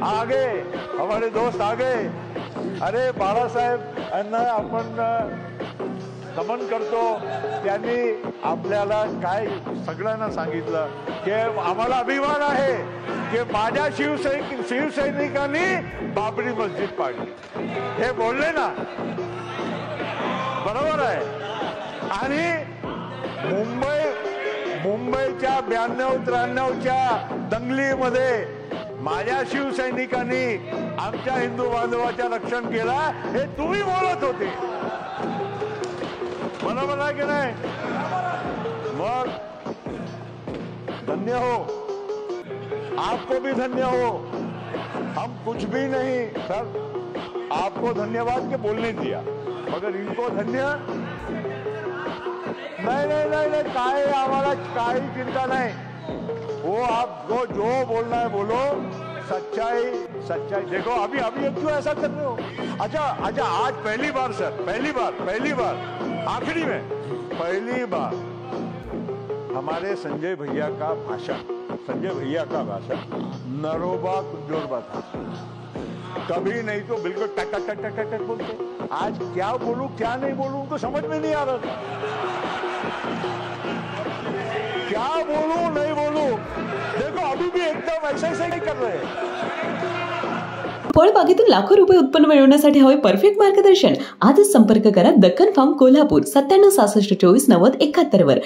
आगे हमारे दोस्त आ गए. अरे बाळासाहेब यांना आपण नमन करतो. त्यांनी आपल्याला काय सगळ्यांना सांगितलं की आम्हाला अभिमान आहे की माझ्या शिवसैनिकांनी बाबरी मस्जिद पाडली. हे बोलले ना, बरोबर आहे. आणि मुंबईच्या 92-93च्या दंगलीमध्ये माझ्या शिवसैनिकांनी आमच्या हिंदू बांधवाच्या रक्षण केला, हे तुम्ही बोलत होते. बरोबर आहे की नाही? मग धन्य हो, आपको भी धन्य हो. हम कुछ भी नहीं सर, आपको धन्यवाद के बोलने दिया, मगर इनको धन्य नहीं नहीं नहीं नहीं. काय आम्हाला काही चिंता नहीं. वो आपको जो बोलना है बोलो. सच्चाई सच्चाई. देखो अभी अभी क्यों ऐसा कर रहे हो? अच्छा अच्छा, आज पहली बार सर, पहली बार आखिरी में पहली बार हमारे संजय भैया का भाषण नरोबा कुंजोरबा था. कभी नहीं तो बिल्कुल टक टक टक टक टक बोलते. आज क्या बोलूं क्या नहीं बोलूं उनको समझ में नहीं आ रहा था. क्या बोलूं नहीं बोलूं. देखो अभी भी एकदम ऐसा ही कर रहे हैं. फळबागेतून लाखो रुपये उत्पन्न मिळवण्यासाठी हवे परफेक्ट मार्गदर्शन. आजच संपर्क करा दक्कन फार्म कोल्हापूर 9766249071 वर.